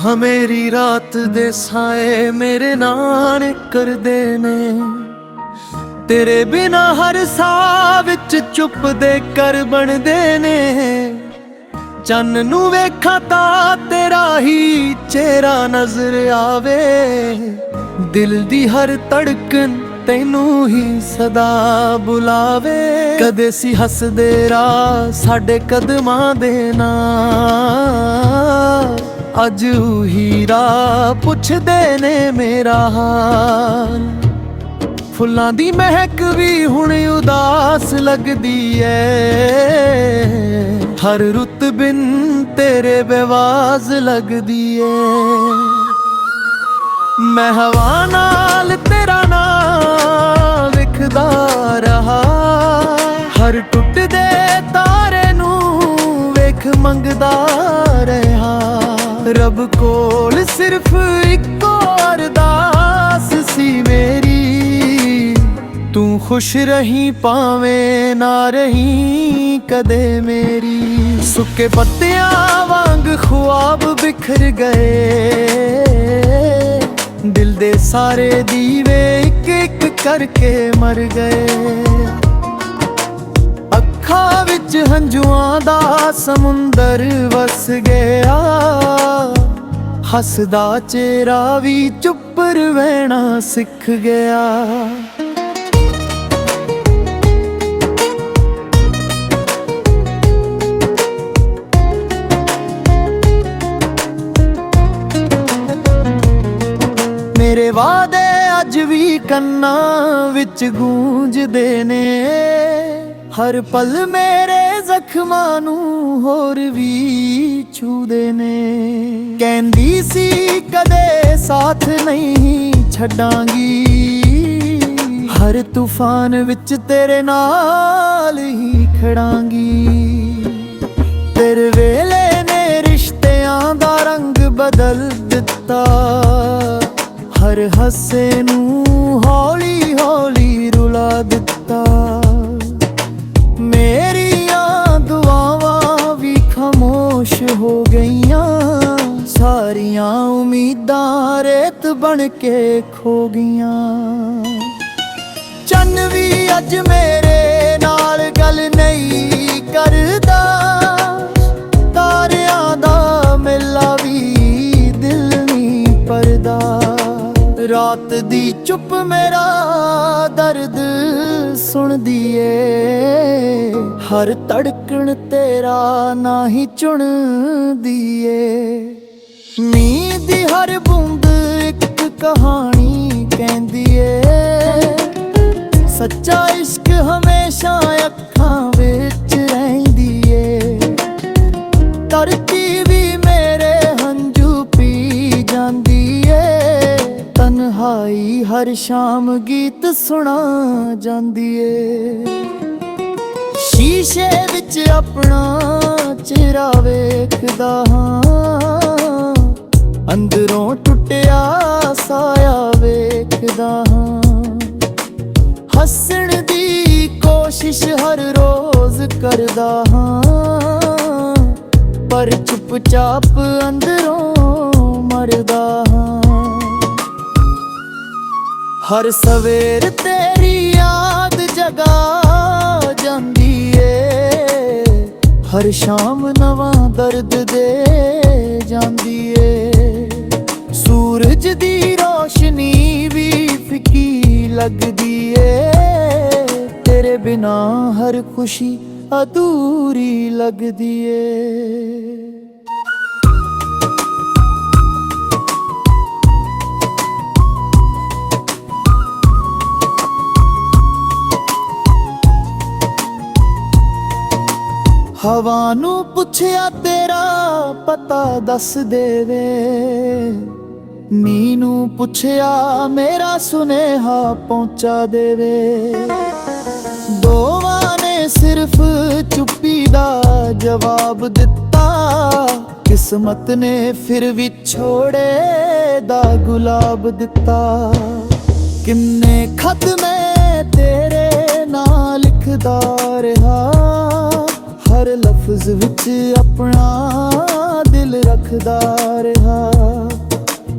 हाँ मेरी रात दे साए मेरे नाल करदे ने, तेरे बिना हर साह विच चुप दे कर बनदे ने। चन्न नू वेखां तां तेरा ही चेहरा नजर आवे, दिल दी हर धड़कन तैनू ही सदा बुलावे। कदे सी हसदे राह साडे कदमां दे नाल, अज ही राह पुछदे ने मेरा हाल। फुल्लां दी महक भी हुण उदास लगदी ऐ, हर रुत बिन तेरे बेवाज लगदी ऐ। मैं हवा नाल तेरा नाम विखदा रहा, हर टुटदे तारे नू वेख मंगदा रहा। रब कोल सिर्फ इक्को अरदास सी मेरी, तू खुश रही पावें ना रही कदे मेरी। सुके पत्तियां वांग ख्वाब बिखर गए, दिल दे सारे दीवे एक एक करके मर गए। अखां विच हंजुआं दा समुंदर वस गया, हसदा चेहरा भी चुप रहना सिख गया। मेरे वादे अज भी कन्ना विच गूंजदे ने, हर पल मेरे जख्मां नू होर भी छूदे ने। कहंदी सी कदे साथ नहीं छड्डांगी, हर तूफान विच तेरे नाल ही खड़ांगी। तेरे वेले ने रिश्तियां दा रंग बदल दिता, हर हस्से नू हौली हौली रुला दिता। मेरियां दुआवां भी खामोश हो गईयां, सारियां उम्मीदां रेत बन के खो गईयां। चन्न भी अज मेरे नाल गल नहीं करदा, तारियां दा मेला भी दिल नहीं भरदा। रात दी चुप मेरा दर्द सुनदी ऐ, हर धड़कन तेरा ना ही चुनदी ऐ। नींद दी हर बूंद एक कहानी कहंदी ऐ, सच्चा इश्क हमेशा अखां विच रहिंदी ऐ। धरती भी मेरे हंजू पी जांदी ऐ, तन्हाई हर शाम गीत सुना जांदी ऐ। शीशे विच अपना चेहरा वेखदा हां, अंदरों टुटिया साया वेखदा हां। हस्सण दी कोशिश हर रोज करदा हां, पर चुपचाप अंदरों मरदा हां। हर सवेर तेरी याद जगा जांदी ऐ, हर शाम नवां दर्द दे जांदी ऐ। सूरज दी रोशनी भी फिकी लगदी ऐ, तेरे बिना हर खुशी अधूरी लगदी ऐ। हवा नू पुछया तेरा पता दस देवे, नी नू पुछया मेरा सुनेहा पहुंचा देवे। दोवां ने सिर्फ चुप्पी दा जवाब दिता, किस्मत ने फिर भी छोड़े दा गुलाब दिता। किन्ने खत मैं तेरे नाल लिखदा रहा, हर लफ्ज विच अपना ਦਿਲ ਰੱਖਦਾ ਰਿਹਾ,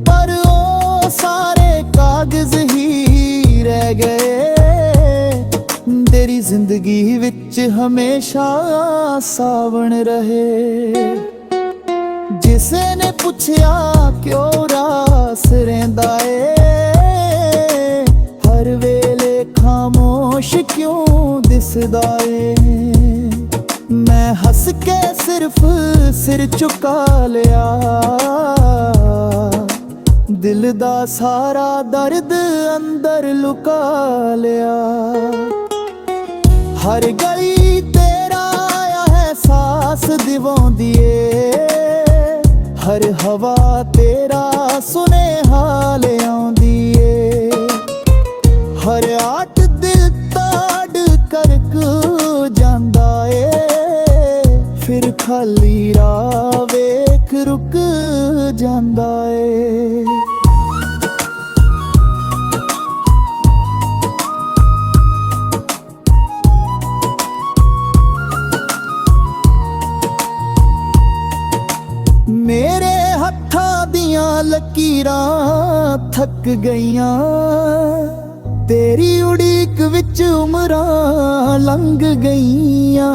ਪਰ ਉਹ ਸਾਰੇ ਕਾਗਜ਼ ਹੀ ਰਹਿ ਗਏ। ਤੇਰੀ ਜ਼ਿੰਦਗੀ ਵਿੱਚ ਹਮੇਸ਼ਾ ਸਾਵਣ ਰਹੇ। ਜਿਸੇ ਨੇ ਪੁੱਛਿਆ ਕਿਉਂ ਰਾਸ ਰਹਿੰਦਾ ਏ, ਹਰ ਵੇਲੇ ਖਾਮੋਸ਼ ਕਿਉਂ ਦਿਸਦਾ ਏ। ਮੈਂ ਹੱਸ ਕੇ ਸਿਰਫ ਸਿਰ ਝੁਕਾ ਲਿਆ, ਦਿਲ ਦਾ ਸਾਰਾ ਦਰਦ ਅੰਦਰ ਲੁਕਾ ਲਿਆ। ਹਰ ਗਲੀ ਤੇਰਾ ਅਹਿਸਾਸ ਦਿਵਾਉਂਦੀ ਏ, ਹਰ ਹਵਾ ਤੇਰਾ ਸੁਨੇਹਾ ਲਿਆਉਂਦੀ ਏ। ਹਰ ਆਟ ਦਿਲ ਤਾੜ ਕਰਕ ਜਾਂਦਾ ਏ, ਫਿਰ ਖਾਲੀ ਰਾਹ ਵੇਖ ਰੁਕ ਜਾਂਦਾ ਏ। ਮੇਰੇ ਹੱਥਾਂ ਦੀਆਂ ਲਕੀਰਾਂ ਥੱਕ ਗਈਆਂ, ਤੇਰੀ ਉਡੀਕ ਵਿੱਚ ਉਮਰਾਂ ਲੰਘ ਗਈਆਂ।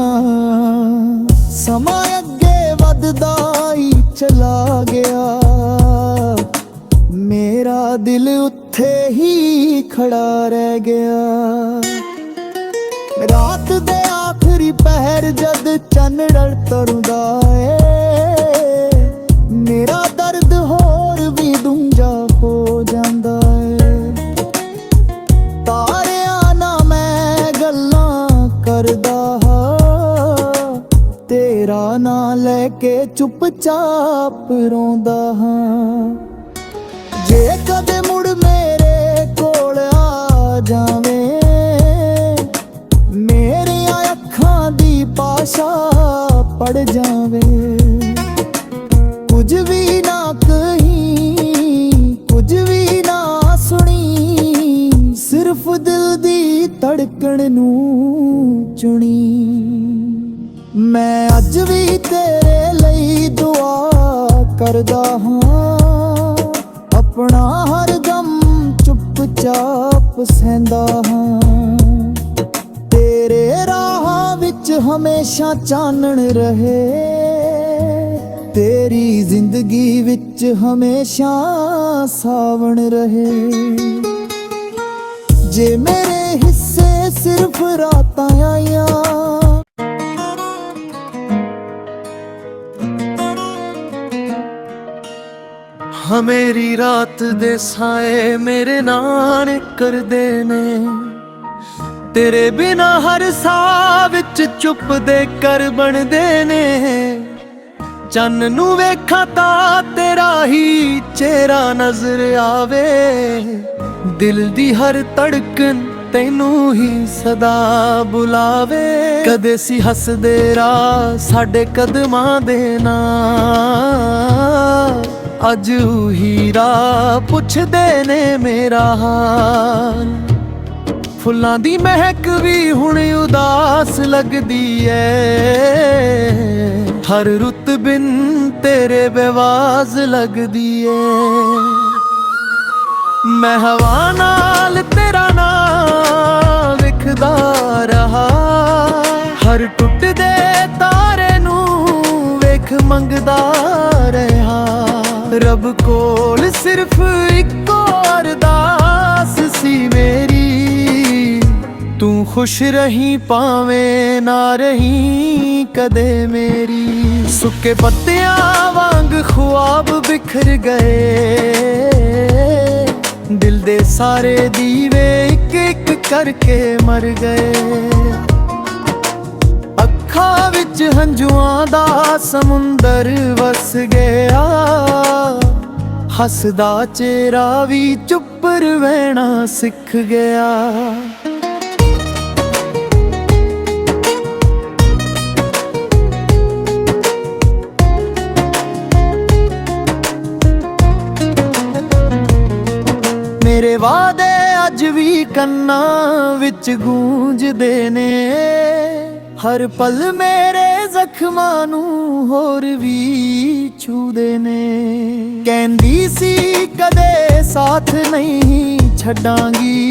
ਸਮਾਂ ਅੱਗੇ ਵੱਧਦਾ ਹੀ ਚਲਾ ਗਿਆ, ਮੇਰਾ ਦਿਲ ਉੱਥੇ ਹੀ ਖੜਾ ਰਹਿ ਗਿਆ। ਰਾਤ ਦੇ ਆਖਰੀ ਪਹਿਰ ਜਦ ਚੰਨੜ ਤਰੁੰਦਾ ਏ, ਮੇਰਾ ਦਰਦ ਹੋਰ ਵੀ ਡੂੰਘਾ ਹੋ ਜਾਂਦਾ ਏ। ਤਾਰਿਆਂ ਨਾਲ ਮੈਂ ਗੱਲਾਂ ਕਰਦਾ ਹਾਂ, ਤੇਰਾ ਨਾਂ ਲੈ ਕੇ ਚੁੱਪਚਾਪ ਰੋਂਦਾ ਹਾਂ। ਜੇ ਕਦੇ ਮੁੜ ਮੇਰੇ ਕੋਲ ਆ ਜਾਵੇਂ, ਮੇਰੀਆਂ ਅੱਖਾਂ ਦੀ ਭਾਸ਼ਾ ਪੜ ਜਾਵੇ। ਕੁਝ ਵੀ ਨਾ ਕਹੀਂ, ਕੁਝ ਵੀ ਨਾ ਸੁਣੀ, ਸਿਰਫ ਦਿਲ ਦੀ ਧੜਕਣ ਨੂੰ ਚੁਣੀ। ਮੈਂ ਅੱਜ ਵੀ ਤੇਰੇ ਲਈ ਦੁਆ ਕਰਦਾ ਹਾਂ, ਆਪਣਾ ਹਰ ਗਮ ਚੁੱਪਚਾਪ ਸਹਿੰਦਾ ਹਾਂ। ਤੇਰੇ ਰਾਹਾਂ ਵਿੱਚ ਹਮੇਸ਼ਾ ਚਾਨਣ ਰਹੇ, ਤੇਰੀ ਜ਼ਿੰਦਗੀ ਵਿੱਚ ਹਮੇਸ਼ਾ ਸਾਵਣ ਰਹੇ। ਜੇ ਮੇਰੇ ਹਿੱਸੇ ਸਿਰਫ ਰਾਤਾਂ ਆਈਆਂ, ਹਾਂ ਮੇਰੀ ਰਾਤ ਦੇ ਸਾਏ ਮੇਰੇ ਨਾਲ ਕਰਦੇ ਨੇ। ਤੇਰੇ ਬਿਨਾ ਹਰ ਸਾਹ ਵਿੱਚ ਚੁੱਪ ਦੇ ਕਰ ਬਣਦੇ ਨੇ। ਚੰਨ ਨੂੰ ਵੇਖਾਂ ਤਾਂ ਤੇਰਾ ਹੀ ਚਿਹਰਾ ਨਜ਼ਰ ਆਵੇ, ਦਿਲ ਦੀ ਹਰ ਧੜਕਨ ਤੈਨੂੰ ਹੀ ਸਦਾ ਬੁਲਾਵੇ। ਕਦੇ ਸੀ ਹੱਸਦੇ ਰਾਹ ਸਾਡੇ ਕਦਮਾਂ ਦੇ ਨਾਲ, ਅੱਜ ਉਹੀ ਰਾਹ ਪੁੱਛਦੇ ਨੇ ਮੇਰਾ ਹਾਲ। ਫੁੱਲਾਂ ਦੀ ਮਹਿਕ ਵੀ ਹੁਣ ਉਦਾਸ ਲੱਗਦੀ ਏ, ਹਰ ਰੁੱਤ ਬਿਨ ਤੇਰੇ ਬੇਵਾਜ਼ ਲੱਗਦੀ ਏ। ਮੈਂ ਹਵਾ ਨਾਲ ਤੇਰਾ ਨਾਂ ਵਿਖਦਾ ਰਹਾ, ਹਰ ਟੁੱਟਦੇ ਤਾਰੇ ਨੂੰ ਵੇਖ ਮੰਗਦਾ ਰਿਹਾ। ਰੱਬ ਕੋਲ ਸਿਰਫ ਇੱਕੋ ਅਰਦਾਸ ਸੀ ਮੇਰੀ, ਤੂੰ ਖੁਸ਼ ਰਹੀਂ ਭਾਵੇਂ ਨਾ ਰਹੀਂ ਕਦੇ ਮੇਰੀ। ਸੁੱਕੇ ਪੱਤਿਆਂ ਵਾਂਗ ਖ਼ੁਆਬ ਬਿਖਰ ਗਏ, ਦਿਲ ਦੇ ਸਾਰੇ ਦੀਵੇ ਇੱਕ ਇੱਕ ਕਰਕੇ ਮਰ ਗਏ। ਅੱਖਾਂ ਵਿੱਚ ਹੰਝੂਆਂ ਦਾ ਸਮੁੰਦਰ ਵਸ ਗਿਆ, ਹੱਸਦਾ ਚਿਹਰਾ ਵੀ ਚੁੱਪ ਰਹਿਣਾ ਸਿੱਖ ਗਿਆ। ਮੇਰੇ ਵਾਅਦੇ ਅੱਜ ਵੀ ਕੰਨਾਂ ਵਿੱਚ ਗੂੰਜਦੇ ਨੇ, ਹਰ ਪਲ ਮੇਰੇ ਜ਼ਖਮਾਂ ਨੂੰ ਹੋਰ ਵੀ ਛੂਦੇ ਨੇ। ਕਹਿੰਦੀ ਸੀ ਕਦੇ ਸਾਥ ਨਹੀਂ ਛੱਡਾਂਗੀ,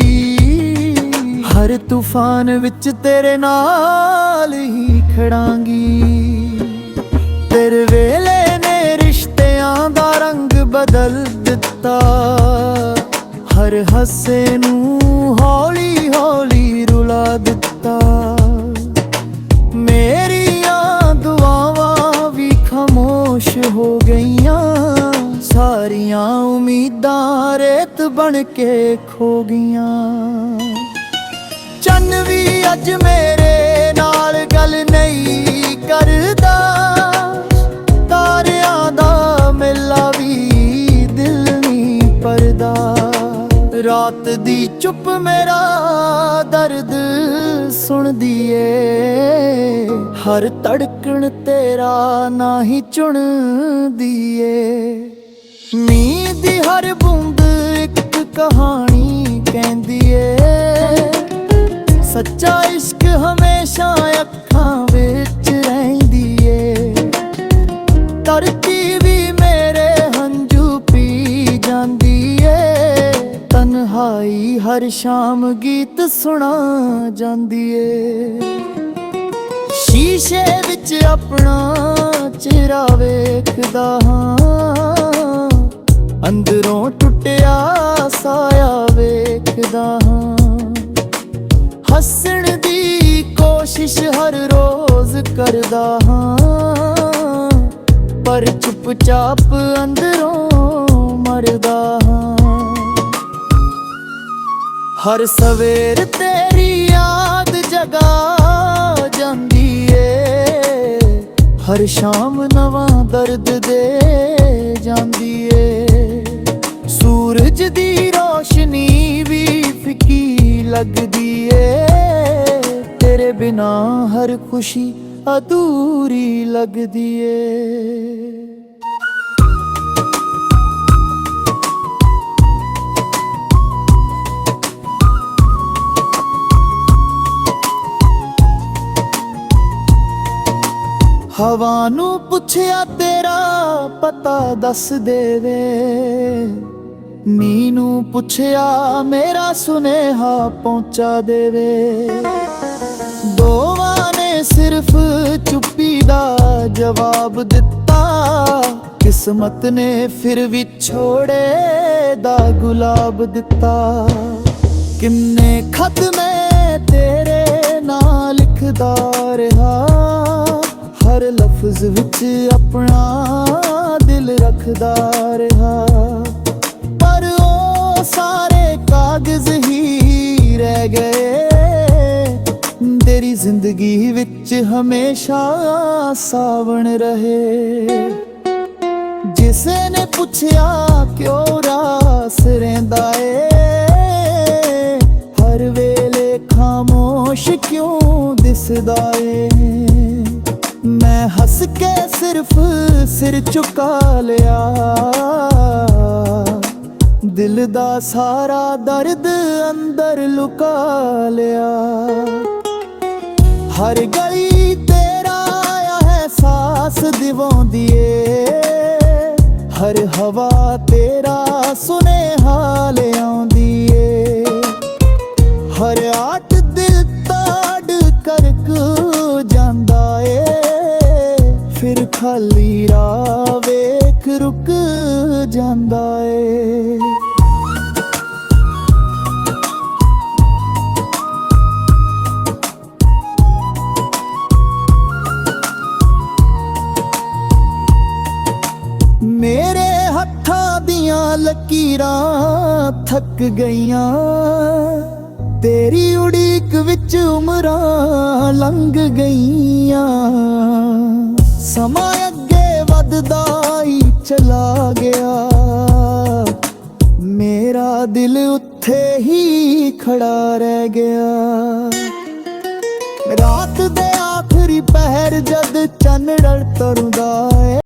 ਹਰ ਤੂਫਾਨ ਵਿੱਚ ਤੇਰੇ ਨਾਲ ਹੀ ਖੜਾਂਗੀ। ਤੇਰੇ ਵੇਲੇ ਨੇ ਰਿਸ਼ਤਿਆਂ ਦਾ ਰੰਗ ਬਦਲ ਦਿੱਤਾ, ਹਰ ਹੱਸੇ ਨੂੰ ਹੌਲੀ ਹੌਲੀ ਰੁਲਾ ਦਿੱਤਾ। ਮੇਰੀਆਂ ਦੁਆਵਾਂ ਵੀ ਖਾਮੋਸ਼ ਹੋ ਗਈਆਂ, ਸਾਰੀਆਂ ਉਮੀਦਾਂ ਰੇਤ ਬਣ ਕੇ ਖੋ ਗਈਆਂ। ਚੰਨ ਵੀ ਅੱਜ ਮੇਰੇ ਨਾਲ ਗੱਲ ਨਹੀਂ ਕਰਦਾ, ਤਾਰਿਆਂ ਦਾ ਮੇਲਾ ਵੀ ਦਿਲ ਨਹੀਂ ਭਰਦਾ। ਰਾਤ ਦੀ ਚੁੱਪ ਮੇਰਾ ਦਰਦ ਸੁਣਦੀ ਏ, ਹਰ ਧੜਕਣ ਤੇਰਾ ਨਾ ਹੀ ਚੁਣਦੀ ਏ। ਮੀਂਹ ਦੀ ਹਰ ਬੂੰਦ ਇੱਕ ਕਹਾਣੀ ਕਹਿੰਦੀ ਏ, ਸੱਚਾ ਇਸ਼ਕ ਹਮੇਸ਼ਾ ਅੱਖਾਂ ਵਿੱਚ ਰਹਿੰਦੀ ਏ। ਧਰਤੀ ਵੀ ਮੇਰੇ ਹੰਝੂ ਪੀ ਜਾਂਦੀ ਏ, ਤਨਹਾਈ ਹਰ ਸ਼ਾਮ ਗੀਤ ਸੁਣਾ ਜਾਂਦੀ ਏ। ਸ਼ੀਸ਼ੇ ਵਿੱਚ ਆਪਣਾ ਚਿਹਰਾ ਵੇਖਦਾ ਹਾਂ, ਅੰਦਰੋਂ ਟੁੱਟਿਆ ਸਾਇਆ ਵੇਖਦਾ ਹਾਂ। ਹੱਸਣ ਦੀ ਕੋਸ਼ਿਸ਼ ਹਰ ਰੋਜ਼ ਕਰਦਾ ਹਾਂ, ਪਰ ਚੁੱਪਚਾਪ ਅੰਦਰੋਂ ਮਰਦਾ ਹਾਂ। ਹਰ ਸਵੇਰ ਤੇਰੀ ਯਾਦ ਜਗਾ ਜਾਂਦੀ ਏ, ਹਰ ਸ਼ਾਮ ਨਵਾਂ ਦਰਦ ਦੇ ਜਾਂਦੀ ਏ। ਸੂਰਜ ਦੀ ਰੋਸ਼ਨੀ ਵੀ ਫਿੱਕੀ ਲੱਗਦੀ ਏ, ਤੇਰੇ ਬਿਨਾ ਹਰ ਖੁਸ਼ੀ ਅਧੂਰੀ ਲੱਗਦੀ ਏ। ਹਵਾ ਨੂੰ ਪੁੱਛਿਆ ਤੇਰਾ ਪਤਾ ਦੱਸ ਦੇਵੇ, ਮੀਂਹ ਨੂੰ ਪੁੱਛਿਆ ਮੇਰਾ ਸੁਨੇਹਾ ਪਹੁੰਚਾ ਦੇਵੇ। ਦੋਵਾਂ ਨੇ ਸਿਰਫ ਚੁੱਪੀ ਦਾ ਜਵਾਬ ਦਿੱਤਾ, ਕਿਸਮਤ ਨੇ ਫਿਰ ਵਿਛੋੜੇ ਦਾ ਗੁਲਾਬ ਦਿੱਤਾ। ਕਿੰਨੇ ਖਤ ਮੈਂ ਤੇਰੇ ਨਾਲ ਲਿਖਦਾ ਰਿਹਾ, ਹਰ ਲਫ਼ਜ਼ ਵਿੱਚ ਆਪਣਾ ਦਿਲ ਰੱਖਦਾ ਰਿਹਾ। ਪਰ ਉਹ ਸਾਰੇ ਕਾਗਜ਼ ਹੀ ਰਹਿ ਗਏ, ਤੇਰੀ ਜ਼ਿੰਦਗੀ ਵਿੱਚ ਹਮੇਸ਼ਾ ਸਾਵਣ ਰਹੇ। ਜਿਸੇ ਨੇ ਪੁੱਛਿਆ ਕਿਉਂ ਰਾਸ ਰਹਿੰਦਾ ਏ, ਹਰ ਵੇਲੇ ਖਾਮੋਸ਼ ਕਿਉਂ ਦਿਸਦਾ ਏ। ਮੈਂ ਹੱਸ ਕੇ ਸਿਰਫ ਸਿਰ ਝੁਕਾ ਲਿਆ, ਦਿਲ ਦਾ ਸਾਰਾ ਦਰਦ ਅੰਦਰ ਲੁਕਾ ਲਿਆ। ਹਰ ਗਲੀ ਤੇਰਾ ਅਹਿਸਾਸ ਦਿਵਾਉਂਦੀ ਏ, ਹਰ ਹਵਾ ਤੇਰਾ ਸੁਨੇਹਾ ਲਿਆਉਂਦੀ ਏ। ਹਰ ਆਟ ਦਿਲ ਤਾੜ ਕਰਕ ਜਾਂਦਾ ਏ, ਫਿਰ ਖਾਲੀ ਰਾਹ ਵੇਖ ਰੁਕ ਜਾਂਦਾ ਏ। ਮੇਰੇ ਹੱਥਾਂ ਦੀਆਂ ਲਕੀਰਾਂ ਥੱਕ ਗਈਆਂ, ਤੇਰੀ ਉਡੀਕ ਵਿੱਚ ਉਮਰਾਂ ਲੰਘ ਗਈਆਂ। ਸਮਾਂ ਅੱਗੇ ਵੱਧਦਾ ਹੀ ਚਲਾ ਗਿਆ, ਮੇਰਾ ਦਿਲ ਉੱਥੇ ਹੀ ਖੜਾ ਰਹਿ ਗਿਆ। ਰਾਤ ਦੇ ਆਖਰੀ ਪਹਿਰ ਜਦ ਚੰਨ ਢਲ ਤੁਰਦਾ,